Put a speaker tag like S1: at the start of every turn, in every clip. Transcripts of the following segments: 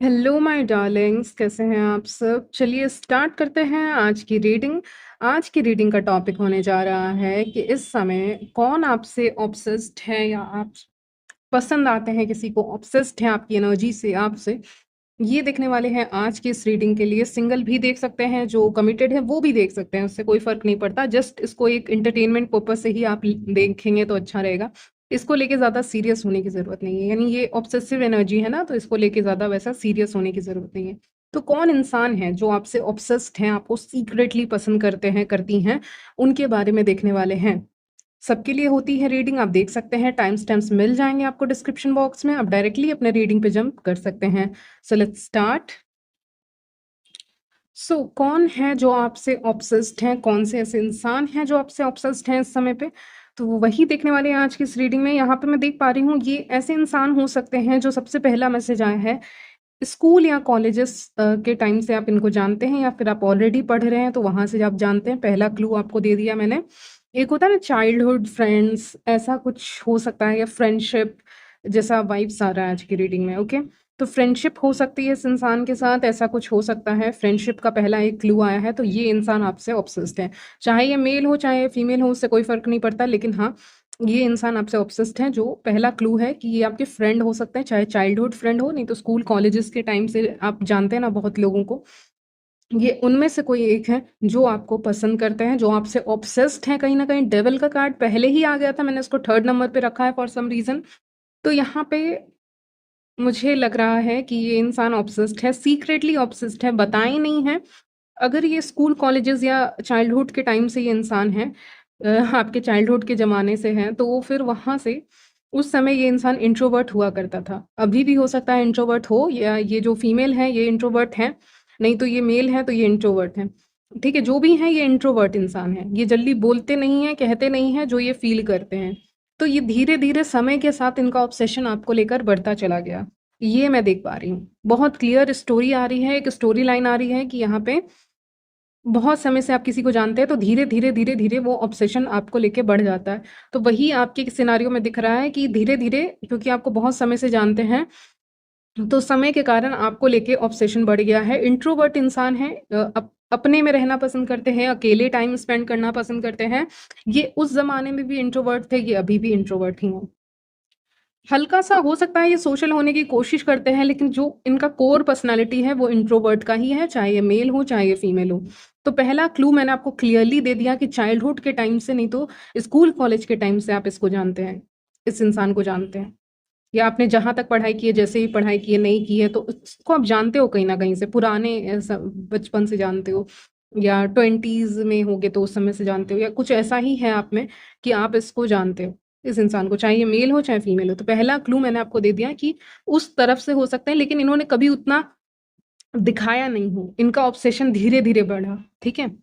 S1: Hello my Darling's, कैसे हैं आप सब? चलिए स्टार्ट करते हैं आज की रीडिंग का टॉपिक होने जा रहा है कि इस समय कौन आपसे ऑब्सेस्ड है या आप पसंद आते हैं किसी को, ऑब्सेस्ड है आपकी एनर्जी से, आपसे। ये देखने वाले हैं आज की इस रीडिंग के लिए। सिंगल भी देख सकते हैं, जो कमिटेड है वो भी देख सकते हैं, उससे कोई फर्क नहीं पड़ता। जस्ट इसको एक एंटरटेनमेंट पर्पज से ही आप देखेंगे तो अच्छा रहेगा। इसको लेके ज्यादा सीरियस होने की जरूरत नहीं है, यानी ये ऑब्सेसिव एनर्जी है ना, तो इसको लेके ज्यादा वैसा सीरियस होने की जरूरत नहीं है। तो कौन इंसान है जो आपसे ऑब्सेस्ड हैं, आपको सीक्रेटली पसंद करते हैं, करती हैं, उनके बारे में देखने वाले हैं। सबके लिए होती है रीडिंग, आप देख सकते हैं, टाइम स्टैम्प्स मिल जाएंगे आपको डिस्क्रिप्शन बॉक्स में, आप डायरेक्टली अपने रीडिंग पे जंप कर सकते हैं। So let's start. कौन है जो आपसे ऑब्सेस्ड है, कौन से ऐसे इंसान हैं जो आपसे ऑब्सेस्ड हैं इस समय पे? तो वही देखने वाले हैं आज की इस रीडिंग में। यहाँ पे मैं देख पा रही हूँ ये ऐसे इंसान हो सकते हैं जो सबसे पहला मैसेज आया है स्कूल या कॉलेजेस के टाइम से आप इनको जानते हैं, या फिर आप ऑलरेडी पढ़ रहे हैं तो वहां से आप जानते हैं। पहला क्लू आपको दे दिया मैंने। एक होता है ना चाइल्डहुड फ्रेंड्स, ऐसा कुछ हो सकता है, या फ्रेंडशिप जैसा वाइब्स आ रहा है आज की रीडिंग में। ओके, तो फ्रेंडशिप हो सकती है इस इंसान के साथ, ऐसा कुछ हो सकता है। फ्रेंडशिप का पहला एक क्लू आया है, तो ये इंसान आपसे ऑब्सेस्ड है। चाहे ये मेल हो चाहे फीमेल हो, उससे कोई फर्क नहीं पड़ता, लेकिन हाँ, ये इंसान आपसे ऑब्सेस्ड है। जो पहला क्लू है कि ये आपके फ्रेंड हो सकते हैं, चाहे चाइल्डहुड फ्रेंड हो, नहीं तो स्कूल कॉलेजेस के टाइम से आप जानते हैं ना बहुत लोगों को। ये उनमें से कोई एक है जो आपको पसंद करते हैं, जो आपसे ऑब्सेस्ड है। कहीं ना कहीं डेविल का कार्ड पहले ही आ गया था, मैंने इसको थर्ड नंबर पे रखा है फॉर सम रीजन। तो यहाँ पे मुझे लग रहा है कि ये इंसान ऑब्सेस्ड है, सीक्रेटली ऑब्सेस्ड है, बताए नहीं है। अगर ये स्कूल कॉलेजेस या चाइल्डहुड के टाइम से ये इंसान है, आपके चाइल्डहुड के ज़माने से है, तो वो फिर वहाँ से उस समय ये इंसान इंट्रोवर्ट हुआ करता था। अभी भी हो सकता है इंट्रोवर्ट हो, या ये जो फीमेल है ये इंट्रोवर्ट है, नहीं तो ये मेल है तो ये इंट्रोवर्ट है। ठीक है, जो भी है ये इंट्रोवर्ट इंसान है। ये जल्दी बोलते नहीं है, कहते नहीं है जो ये फील करते हैं। तो ये धीरे धीरे समय के साथ इनका ऑब्सेशन आपको लेकर बढ़ता चला गया। ये मैं देख पा रही हूँ, बहुत क्लियर स्टोरी आ रही है, एक स्टोरी लाइन आ रही है कि यहाँ पे बहुत समय से आप किसी को जानते हैं, तो धीरे धीरे धीरे धीरे वो ऑब्सेशन आपको लेके बढ़ जाता है। तो वही आपके सिनारियो में दिख रहा है कि धीरे धीरे, क्योंकि आपको बहुत समय से जानते हैं, तो समय के कारण आपको लेके ऑब्सेशन बढ़ गया है। इंट्रोवर्ट इंसान है, अपने में रहना पसंद करते हैं, अकेले टाइम स्पेंड करना पसंद करते हैं। ये उस जमाने में भी इंट्रोवर्ट थे, ये अभी भी इंट्रोवर्ट ही हैं। हल्का सा हो सकता है ये सोशल होने की कोशिश करते हैं, लेकिन जो इनका कोर पर्सनालिटी है वो इंट्रोवर्ट का ही है, चाहे ये मेल हो चाहे ये फीमेल हो। तो पहला क्लू मैंने आपको क्लियरली दे दिया कि चाइल्डहुड के टाइम से, नहीं तो स्कूल कॉलेज के टाइम से आप इसको जानते हैं, इस इंसान को जानते हैं। या आपने जहां तक पढ़ाई की है, जैसे भी पढ़ाई की है, नहीं की है, तो इसको आप जानते हो कहीं ना कहीं से, पुराने बचपन से जानते हो, या ट्वेंटीज में होगे तो उस समय से जानते हो, या कुछ ऐसा ही है आप में कि आप इसको जानते हो, इस इंसान को, चाहे ये मेल हो चाहे फीमेल हो। तो पहला क्लू मैंने आपको दे दिया कि उस तरफ से हो सकते हैं, लेकिन इन्होंने कभी उतना दिखाया नहीं हो, इनका ऑब्सेशन धीरे धीरे बढ़ा। ठीक है,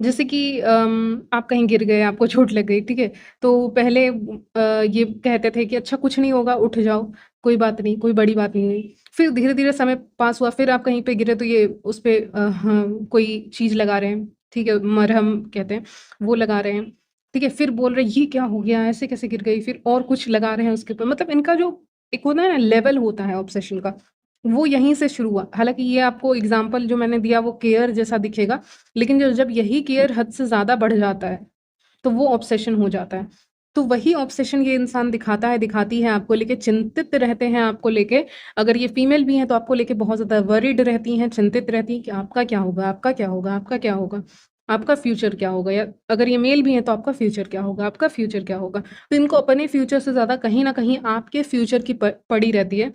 S1: जैसे कि आप कहीं गिर गए, आपको चोट लग गई, ठीक है, तो पहले ये कहते थे कि अच्छा कुछ नहीं होगा, उठ जाओ, कोई बात नहीं, कोई बड़ी बात नहीं हुई। फिर धीरे धीरे समय पास हुआ, फिर आप कहीं पे गिरे तो ये उस पे हाँ, कोई चीज लगा रहे हैं, ठीक है, मरहम कहते हैं, वो लगा रहे हैं। ठीक है, फिर बोल रहे ये क्या हो गया, ऐसे कैसे गिर गई, फिर और कुछ लगा रहे हैं उसके ऊपर। मतलब इनका जो एक होता है ना लेवल होता है ऑब्सेशन का, वो यहीं से शुरू हुआ। हालांकि ये आपको एग्जाम्पल जो मैंने दिया वो केयर जैसा दिखेगा, लेकिन जब यही केयर हद से ज़्यादा बढ़ जाता है तो वो ऑब्सेशन हो जाता है। तो वही ऑब्सेशन ये इंसान दिखाता है, दिखाती है, आपको लेके चिंतित रहते हैं, आपको लेके। अगर ये फीमेल भी हैं तो आपको लेके बहुत ज़्यादा वरीड रहती हैं, चिंतित रहती हैं कि आपका क्या होगा, आपका क्या होगा, आपका क्या होगा, आपका फ्यूचर क्या होगा। या अगर ये मेल भी है तो आपका फ्यूचर क्या होगा, आपका फ्यूचर क्या होगा। तो इनको अपने फ्यूचर से ज़्यादा कहीं ना कहीं आपके फ्यूचर की पड़ी रहती है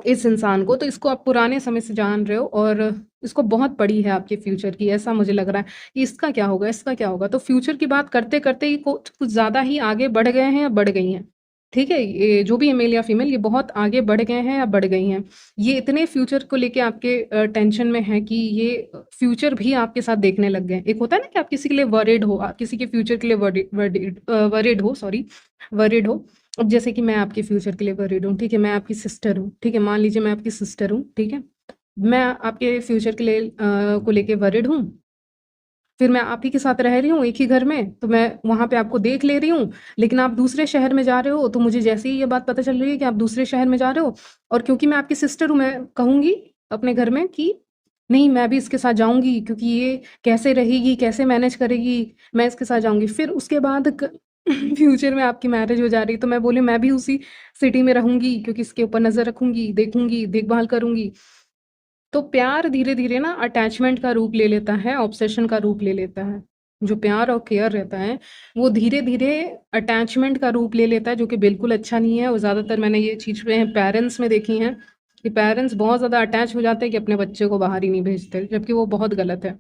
S1: इस इंसान को। तो इसको आप पुराने समय से जान रहे हो, और इसको बहुत पड़ी है आपके फ्यूचर की, ऐसा मुझे लग रहा है कि इसका क्या होगा, इसका क्या होगा। तो फ्यूचर की बात करते करते ही कुछ ज्यादा ही आगे बढ़ गए हैं या बढ़ गई हैं। ठीक है, ये जो भी है मेल या फीमेल, ये बहुत आगे बढ़ गए हैं या बढ़ गई हैं। ये इतने फ्यूचर को लेके आपके टेंशन में है कि ये फ्यूचर भी आपके साथ देखने लग गए। एक होता है ना कि आप किसी के लिए वरिड हो, आप किसी के फ्यूचर के लिए वरिड हो, सॉरी, वरिड हो। अब जैसे कि मैं आपके फ्यूचर के लिए वरीड हूँ, ठीक है, मैं आपकी सिस्टर हूँ, ठीक है, मान लीजिए मैं आपकी सिस्टर हूँ, ठीक है, मैं आपके फ्यूचर के लिए को लेके वरीड हूँ। फिर मैं आप ही के साथ रह रही हूँ एक ही घर में, तो मैं वहाँ पे आपको देख ले रही हूँ, लेकिन आप दूसरे शहर में जा रहे हो, तो मुझे जैसे ही ये बात पता चल रही है कि आप दूसरे शहर में जा रहे हो, और क्योंकि मैं आपकी सिस्टर हूँ, मैं कहूँगी अपने घर में कि नहीं, मैं भी इसके साथ जाऊँगी, क्योंकि ये कैसे रहेगी, कैसे मैनेज करेगी, मैं इसके साथ जाऊँगी। फिर उसके बाद फ्यूचर में आपकी मैरिज हो जा रही, तो मैं बोली मैं भी उसी सिटी में रहूँगी, क्योंकि इसके ऊपर नज़र रखूँगी, देखूँगी, देखभाल करूँगी। तो प्यार धीरे-धीरे ना अटैचमेंट का रूप ले लेता है, ऑब्सेशन का रूप ले लेता है। जो प्यार और केयर रहता है, वो धीरे-धीरे अटैचमेंट का रूप ले लेता है, जो कि बिल्कुल अच्छा नहीं है, और ज़्यादातर मैंने ये चीज़ें पेरेंट्स में देखी हैं, कि पेरेंट्स बहुत ज़्यादा अटैच हो जाते हैं कि अपने बच्चे को बाहर ही नहीं भेजते, जबकि वो बहुत गलत है।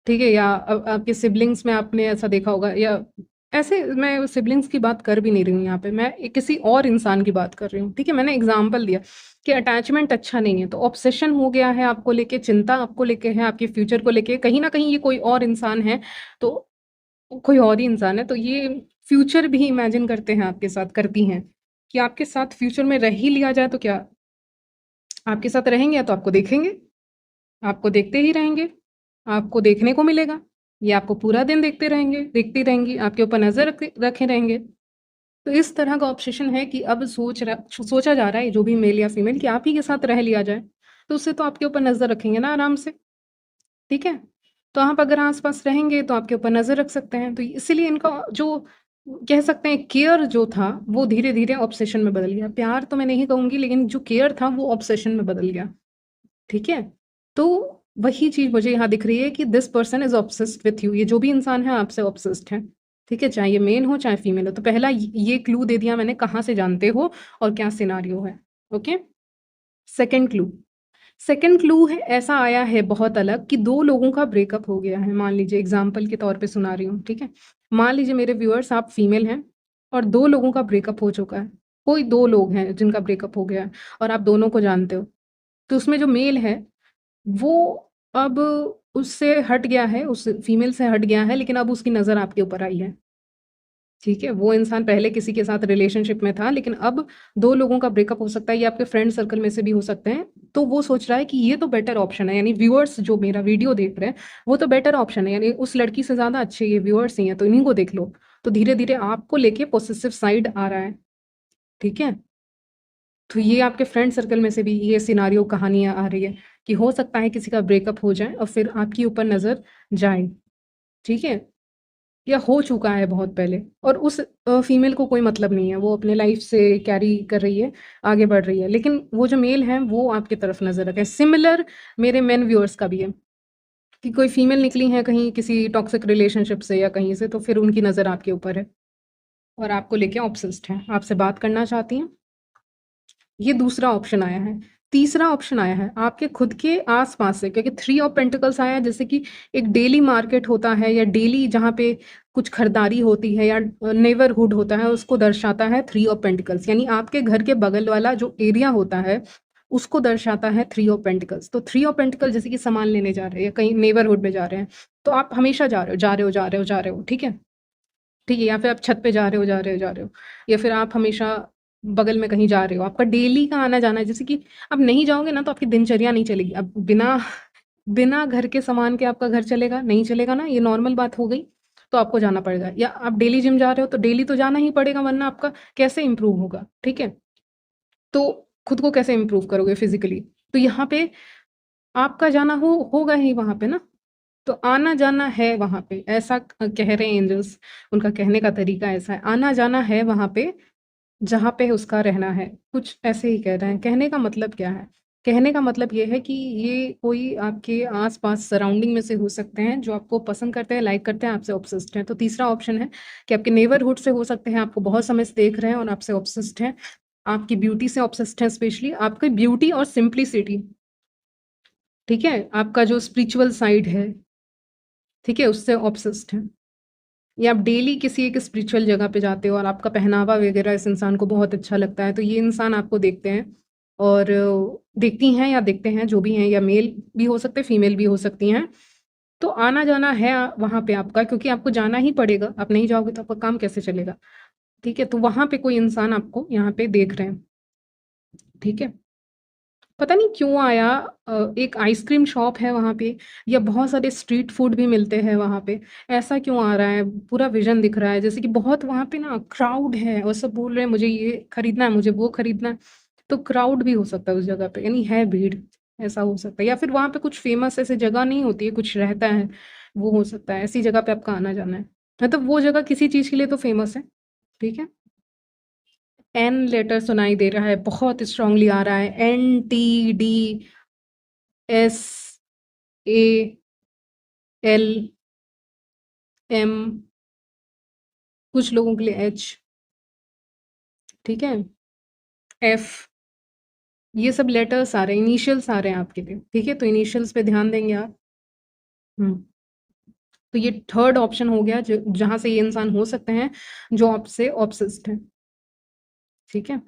S1: ठीक है? या आपके सिबलिंग्स में आपने ऐसा देखा होगा, या ऐसे मैं सिबलिंग्स की बात कर भी नहीं रही हूँ यहाँ पे, मैं किसी और इंसान की बात कर रही हूँ, ठीक है? मैंने एग्ज़ाम्पल दिया कि अटैचमेंट अच्छा नहीं है, तो ऑब्सेशन हो गया है आपको लेके, चिंता आपको लेके है, आपके फ्यूचर को लेके, कहीं न कहीं ये कोई और इंसान है, तो कोई और ही इंसान है, तो ये फ्यूचर भी इमेजिन करते हैं आपके साथ, करती हैं, कि आपके साथ फ्यूचर में रह ही लिया जाए तो क्या आपके साथ रहेंगे, या तो आपको देखेंगे, आपको देखते ही रहेंगे, आपको देखने को मिलेगा, या आपको पूरा दिन देखते रहेंगे, देखती रहेंगी, आपके ऊपर नज़र रखे रहेंगे। तो इस तरह का ऑब्सेशन है कि अब सोचा जा रहा है, जो भी मेल या फीमेल, कि आप ही के साथ रह लिया जाए, तो उससे तो आपके ऊपर नज़र रखेंगे ना आराम से, ठीक है? तो आप अगर आस-पास रहेंगे तो आपके ऊपर नज़र रख सकते हैं, तो इसीलिए इनका जो कह सकते हैं केयर जो था, वो धीरे-धीरे ऑब्सेशन में बदल गया। प्यार तो मैं नहीं कहूँगी, लेकिन जो केयर था वो ऑब्सेशन में बदल गया। ठीक है? तो वही चीज़ मुझे यहाँ दिख रही है कि this person is obsessed with you, ये जो भी इंसान है आपसे ऑब्सेस्ड है। ठीक है? चाहे ये मेल हो, चाहे फीमेल हो। तो पहला ये क्लू दे दिया मैंने, कहाँ से जानते हो और क्या सिनेरियो है। Okay? Second clue, second clue है, ऐसा आया है बहुत अलग, कि 2 लोगों का ब्रेकअप हो गया है। मान लीजिए, एग्ज़ाम्पल के तौर पे सुना रही हूँ, ठीक है? मान लीजिए मेरे व्यूअर्स, आप फीमेल हैं और 2 लोगों का ब्रेकअप हो चुका है। कोई 2 लोग हैं जिनका ब्रेकअप हो गया है और आप दोनों को जानते हो। तो उसमें जो मेल है, वो अब उससे हट गया है, उस फीमेल से हट गया है, लेकिन अब उसकी नज़र आपके ऊपर आई है, ठीक है? वो इंसान पहले किसी के साथ रिलेशनशिप में था, लेकिन अब 2 लोगों का ब्रेकअप हो सकता है, ये आपके फ्रेंड सर्कल में से भी हो सकते हैं। तो वो सोच रहा है कि ये तो बेटर ऑप्शन है, यानी व्यूअर्स जो मेरा वीडियो देख रहे हैं, वो तो बेटर ऑप्शन है, यानी उस लड़की से ज़्यादा अच्छे ये व्यूअर्स ही हैं, तो इन्हीं को देख लो। तो धीरे-धीरे आपको लेके पॉसेसिव साइड आ रहा है, ठीक है? तो ये आपके फ्रेंड सर्कल में से भी ये सिनेरियो कहानियाँ आ रही है, कि हो सकता है किसी का ब्रेकअप हो जाए और फिर आपके ऊपर नज़र जाए, ठीक है? या हो चुका है बहुत पहले, और उस फीमेल को कोई मतलब नहीं है, वो अपने लाइफ से कैरी कर रही है, आगे बढ़ रही है, लेकिन वो जो मेल है वो आपकी तरफ नज़र रखे। सिमिलर मेरे मेन व्यूअर्स का भी है, कि कोई फीमेल निकली है कहीं किसी टॉक्सिक रिलेशनशिप से या कहीं से, तो फिर उनकी नज़र आपके ऊपर है और आपको लेके ऑब्सेस्ड हैं, आपसे बात करना चाहती हैं। ये दूसरा ऑप्शन आया है। तीसरा ऑप्शन आया है आपके खुद के आस-पास से, क्योंकि 3 ऑफ पेंटिकल्स आया है, जैसे कि एक डेली मार्केट होता है, या डेली जहाँ पे कुछ खरीदारी होती है, या नेबरहुड होता है, उसको दर्शाता है 3 ऑफ पेंटिकल्स, यानी आपके घर के बगल वाला जो एरिया होता है, उसको दर्शाता है 3 ऑफ पेंटिकल्स। तो 3 ऑफ पेंटिकल, जैसे कि सामान लेने जा रहे हैं या कहीं नेबरहुड में जा रहे हैं, तो आप हमेशा जा रहे हो, जा रहे हो, जा रहे हो, जा रहे हो, ठीक है? ठीक है, या फिर आप छत पे जा रहे हो, जा रहे हो, जा रहे हो, या फिर आप हमेशा बगल में कहीं जा रहे हो, आपका डेली का आना-जाना है, जैसे कि अब नहीं जाओगे ना तो आपकी दिनचर्या नहीं चलेगी। अब बिना बिना घर के सामान के आपका घर चलेगा? नहीं चलेगा ना, ये नॉर्मल बात हो गई। तो आपको जाना पड़ेगा, या आप डेली जिम जा रहे हो तो डेली तो जाना ही पड़ेगा, वरना आपका कैसे इम्प्रूव होगा, ठीक है? तो खुद को कैसे इम्प्रूव करोगे फिज़िकली? तो यहाँ पे आपका जाना होगा ही वहाँ पे ना। तो आना-जाना है वहाँ पे, ऐसा कह रहे हैं एंजल्स, उनका कहने का तरीका ऐसा है, आना-जाना है वहाँ पे, जहाँ पे उसका रहना है, कुछ ऐसे ही कह रहे हैं। कहने का मतलब क्या है? कहने का मतलब ये है कि ये कोई आपके आस-पास सराउंडिंग में से हो सकते हैं, जो आपको पसंद करते हैं, लाइक करते हैं, आपसे ऑब्सेस्ड हैं। तो तीसरा ऑप्शन है कि आपके नेबरहुड से हो सकते हैं, आपको बहुत समय से देख रहे हैं और आपसे ऑब्सेस्ड हैं, आपकी ब्यूटी से ऑब्सेस्ड हैं, स्पेशली आपकी ब्यूटी और सिम्प्लिसिटी, ठीक है? आपका जो स्पिरिचुअल साइड है, ठीक है? उससे ऑब्सेस्ड हैं। या आप डेली किसी एक स्पिरिचुअल जगह पे जाते हो और आपका पहनावा वगैरह इस इंसान को बहुत अच्छा लगता है, तो ये इंसान आपको देखते हैं और देखती हैं या देखते हैं, जो भी हैं, या मेल भी हो सकते हैं, फीमेल भी हो सकती हैं। तो आना-जाना है वहाँ पे आपका, क्योंकि आपको जाना ही पड़ेगा, आप नहीं जाओगे तो आपका काम कैसे चलेगा, ठीक है? तो वहाँ पे कोई इंसान आपको यहाँ पे देख रहे हैं, ठीक है? पता नहीं क्यों आया। एक आइसक्रीम शॉप है वहाँ पे, या बहुत सारे स्ट्रीट फूड भी मिलते हैं वहाँ पे। ऐसा क्यों आ रहा है? पूरा विज़न दिख रहा है जैसे कि बहुत वहाँ पे ना क्राउड है और सब बोल रहे हैं मुझे ये खरीदना है, मुझे वो खरीदना है। तो क्राउड भी हो सकता है उस जगह पे, यानी है भीड़, ऐसा हो सकता है। या फिर वहाँ पे कुछ फ़ेमस ऐसी जगह नहीं होती है, कुछ रहता है, वो हो सकता है। ऐसी जगह पे आपका आना-जाना है। मतलब वो जगह किसी चीज़ के लिए तो फ़ेमस है, ठीक है? एन लेटर सुनाई दे रहा है, बहुत स्ट्रांगली आ रहा है। एन, टी, डी, एस, ए, एल, एम, कुछ लोगों के लिए एच, ठीक है? एफ, ये सब लेटर्स आ रहे हैं, इनिशियल्स आ रहे हैं आपके लिए, ठीक है? तो इनिशियल्स पे ध्यान देंगे आप। हुँ। तो ये थर्ड ऑप्शन हो गया ज जहाँ से ये इंसान हो सकते हैं, जो आपसे ऑब्सेस्ड हैं, ठीक है?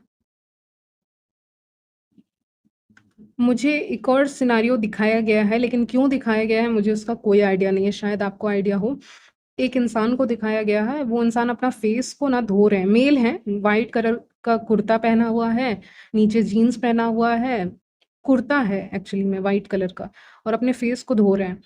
S1: मुझे एक और सिनेरियो दिखाया गया है, लेकिन क्यों दिखाया गया है मुझे उसका कोई आइडिया नहीं है, शायद आपको आइडिया हो। एक इंसान को दिखाया गया है, वो इंसान अपना फेस को ना धो रहे हैं, मेल हैं, व्हाइट कलर का कुर्ता पहना हुआ है, नीचे जीन्स पहना हुआ है, कुर्ता है एक्चुअली में व्हाइट कलर का, और अपने फेस को धो रहे हैं।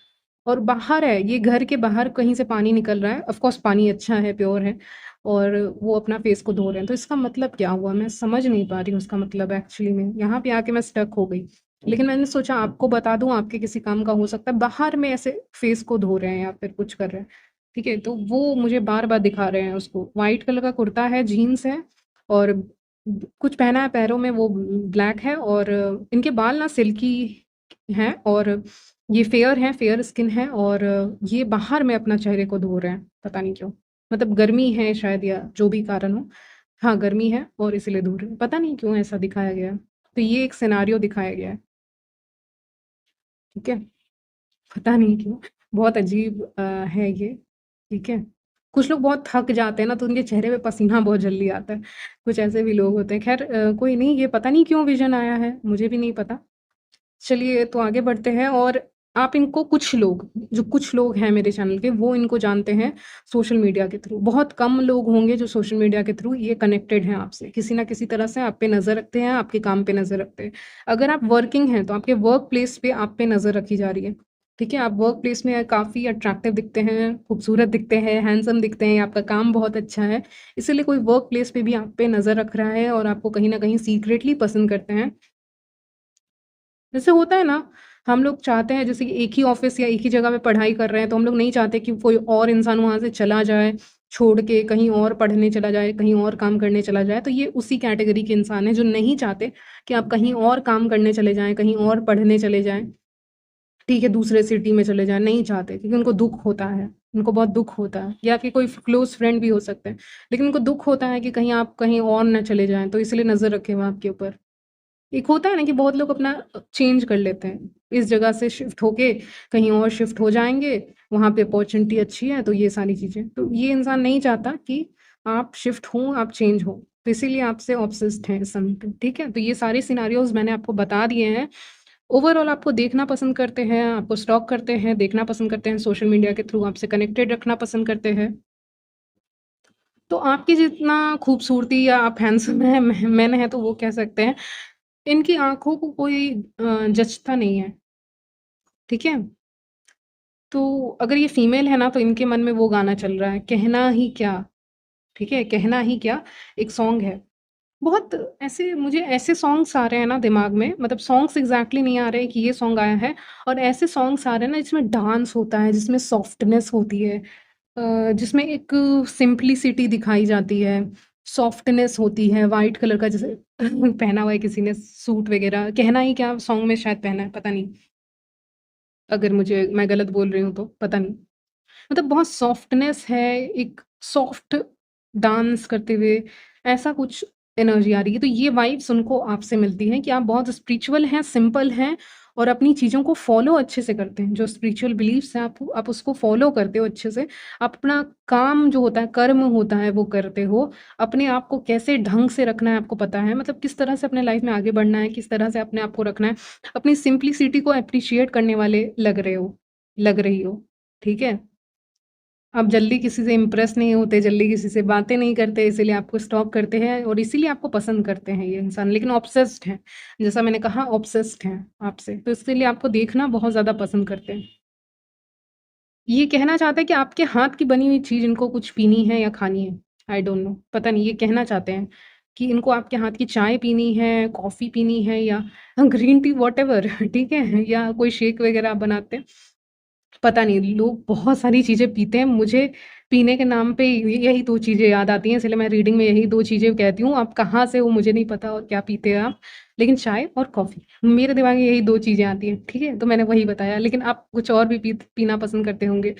S1: और बाहर है, ये घर के बाहर कहीं से पानी निकल रहा है, ऑफ कोर्स पानी अच्छा है, प्योर है, और वो अपना फेस को धो रहे हैं। तो इसका मतलब क्या हुआ? मैं समझ नहीं पा रही हूँ उसका मतलब एक्चुअली में, यहाँ पे आके मैं स्टक हो गई। लेकिन मैंने सोचा आपको बता दूँ, आपके किसी काम का हो सकता है। बाहर में ऐसे फेस को धो रहे हैं या फिर कुछ कर रहे हैं, ठीक है? तो वो मुझे बार-बार दिखा रहे हैं उसको। व्हाइट कलर का कुर्ता है, जीन्स है, और कुछ पहना है पैरों में, वो ब्लैक है, और इनके बाल ना सिल्की हैं, और ये फेयर हैं, फेयर स्किन है, और ये बाहर में अपना चेहरे को धो रहे हैं, पता नहीं क्यों। मतलब गर्मी है शायद, या जो भी कारण हो। हाँ, गर्मी है और इसीलिए धो रहे हैं। पता नहीं क्यों ऐसा दिखाया गया है। तो ये एक सिनेरियो दिखाया गया है, ठीक है? पता नहीं क्यों, बहुत अजीब है ये, ठीक है? कुछ लोग बहुत थक जाते हैं ना, तो उनके चेहरे पे पसीना बहुत जल्दी आता है। कुछ ऐसे भी लोग होते हैं। ख़ैर कोई नहीं, ये पता नहीं क्यों विज़न आया है, मुझे भी नहीं पता। चलिए तो आगे बढ़ते हैं, और आप इनको कुछ लोग, जो कुछ लोग हैं मेरे चैनल के, वो इनको जानते हैं सोशल मीडिया के थ्रू। बहुत कम लोग होंगे जो सोशल मीडिया के थ्रू ये कनेक्टेड हैं आपसे। किसी न किसी तरह से आप पे नज़र रखते हैं, आपके काम पे नज़र रखते हैं। अगर आप वर्किंग हैं, तो आपके वर्क प्लेस पे आप पे नज़र रखी जा रही है, ठीक है? आप वर्क प्लेस में काफ़ी अट्रैक्टिव दिखते हैं, खूबसूरत दिखते हैं, हैंडसम दिखते हैं, आपका काम बहुत अच्छा है। इसीलिए कोई वर्क प्लेस पे भी आप पे नज़र रख रहा है और आपको कहीं न कहीं सीक्रेटली पसंद करते हैं। जैसे होता है ना, हम लोग चाहते हैं जैसे कि एक ही ऑफ़िस या एक ही जगह पे पढ़ाई कर रहे हैं, तो हम लोग नहीं चाहते कि कोई और इंसान वहाँ से चला जाए, छोड़ के कहीं और पढ़ने चला जाए, कहीं और काम करने चला जाए। तो ये उसी कैटेगरी के इंसान हैं जो नहीं चाहते कि आप कहीं और काम करने चले जाएँ, कहीं और पढ़ने चले जाएँ, ठीक है, दूसरे सिटी में चले जाएँ, नहीं चाहते क्योंकि उनको दुःख होता है, उनको बहुत दुःख होता है, या फिर कोई क्लोज़ फ्रेंड भी हो सकते हैं। लेकिन उनको दुःख होता है कि कहीं आप कहीं और ना चले जाएँ, तो इसलिए नज़र रखे हुए हैं आपके ऊपर। एक होता है ना कि बहुत लोग अपना चेंज कर लेते हैं। इस जगह से शिफ्ट होके कहीं और शिफ्ट हो जाएँगे, वहाँ पे अपॉर्च्युनिटी अच्छी है, तो ये सारी चीज़ें। तो ये इंसान नहीं चाहता कि आप शिफ्ट हों, आप चेंज हो। तो इसीलिए आपसे ऑब्सेस्ड हैं इस समय पे, ठीक है? तो ये सारे सिनेरियोज़ मैंने आपको बता दिए हैं। ओवरऑल आपको देखना पसंद करते हैं, आपको स्टॉक करते हैं, देखना पसंद करते हैं, सोशल मीडिया के थ्रू आपसे कनेक्टेड रखना पसंद करते हैं। तो आपकी जितना खूबसूरती या आप हैंडसम हैं, मैन हैं, तो वो कह सकते हैं। इनकी आँखों को कोई जचता नहीं है, ठीक है? तो अगर ये फीमेल है ना, तो इनके मन में वो गाना चल रहा है, कहना ही क्या, ठीक है? कहना ही क्या, एक सॉन्ग है। बहुत ऐसे मुझे ऐसे सॉन्ग्स आ रहे हैं ना दिमाग में, मतलब सॉन्ग्स एग्ज़ैक्टली नहीं आ रहे हैं कि ये सॉन्ग आया है, और ऐसे सॉन्ग्स आ रहे हैं ना जिसमें डांस होता है, जिसमें सॉफ्टनेस होती है, जिसमें एक सिम्प्लिसिटी दिखाई जाती है, सॉफ्टनेस होती है, व्हाइट कलर का जैसे पहना हुआ है किसी ने सूट वग़ैरह, कहना ही क्या सॉन्ग में शायद पहना है, पता नहीं। अगर मैं गलत बोल रही हूँ तो, पता नहीं। मतलब बहुत सॉफ्टनेस है, एक सॉफ्ट डांस करते हुए, ऐसा कुछ एनर्जी आ रही है। तो ये वाइब्स उनको आपसे मिलती हैं कि आप बहुत स्पिरिचुअल हैं, सिंपल हैं, और अपनी चीज़ों को फ़ॉलो अच्छे से करते हैं। जो स्पिरिचुअल बिलीफ्स हैं, आप उसको फ़ॉलो करते हो अच्छे से। आप अपना काम जो होता है, कर्म होता है, वो करते हो। अपने आप को कैसे ढंग से रखना है आपको पता है, मतलब किस तरह से अपने लाइफ़ में आगे बढ़ना है, किस तरह से अपने आप को रखना है। अपनी सिम्प्लिसिटी को एप्रिशिएट करने वाले लग रहे हो, लग रही हो, ठीक है? आप जल्दी किसी से इम्प्रेस नहीं होते, जल्दी किसी से बातें नहीं करते, इसीलिए आपको स्टॉक करते हैं और इसीलिए आपको पसंद करते हैं ये इंसान। लेकिन ऑब्सेस्ड हैं, जैसा मैंने कहा ऑब्सेस्ड हैं आपसे, तो इसीलिए आपको देखना बहुत ज़्यादा पसंद करते हैं। ये कहना चाहते हैं कि आपके हाथ की बनी हुई चीज़ इनको कुछ पीनी है या खानी है। आई डोंट नो, पता नहीं ये कहना चाहते हैं कि इनको आपके हाथ की चाय पीनी है, कॉफ़ी पीनी है या ग्रीन टी व्हाटएवर ठीक है? या कोई शेक वग़ैरह आप बनाते हैं। पता नहीं लोग बहुत सारी चीज़ें पीते हैं, मुझे पीने के नाम पे यही 2 चीज़ें याद आती हैं, इसलिए मैं रीडिंग में यही 2 चीज़ें कहती हूँ। आप कहाँ से हो मुझे नहीं पता और क्या पीते हैं आप, लेकिन चाय और कॉफ़ी, मेरे दिमाग में यही 2 चीज़ें आती हैं, ठीक है? तो मैंने वही बताया, लेकिन आप कुछ और भी पीना पसंद करते होंगे,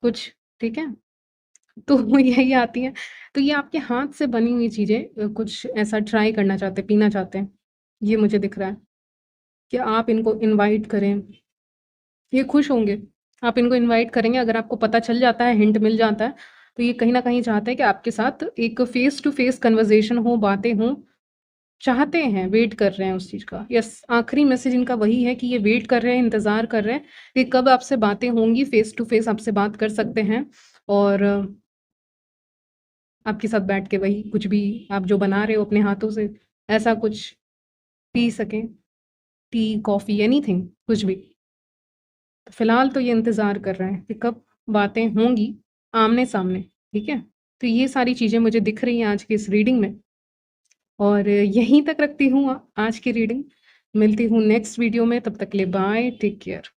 S1: कुछ, ठीक है? तो यही आती हैं। तो ये आपके हाथ से बनी हुई चीज़ें कुछ ऐसा ट्राई करना चाहते हैं, पीना चाहते हैं, ये मुझे दिख रहा है कि आप इनको इनवाइट करें, ये खुश होंगे। आप इनको इनवाइट करेंगे, अगर आपको पता चल जाता है, हिंट मिल जाता है, तो ये कहीं न कहीं चाहते हैं कि आपके साथ एक फ़ेस टू फ़ेस कन्वर्सेशन हो, बातें हों, चाहते हैं, वेट कर रहे हैं उस चीज़ का। यस, आखिरी मैसेज इनका वही है कि ये वेट कर रहे हैं, इंतज़ार कर रहे हैं कि कब आपसे बातें होंगी, फ़ेस टू फ़ेस आपसे बात कर सकते हैं और आपके साथ बैठ के वही कुछ भी आप जो बना रहे हो अपने हाथों से, ऐसा कुछ पी सकें, टी, कॉफ़ी, एनीथिंग, कुछ भी। फिलहाल तो ये इंतज़ार कर रहे हैं कि कब बातें होंगी आमने-सामने, ठीक है? तो ये सारी चीज़ें मुझे दिख रही हैं आज की इस रीडिंग में और यहीं तक रखती हूँ आज की रीडिंग। मिलती हूँ नेक्स्ट वीडियो में, तब तक के लिए बाय, टेक केयर।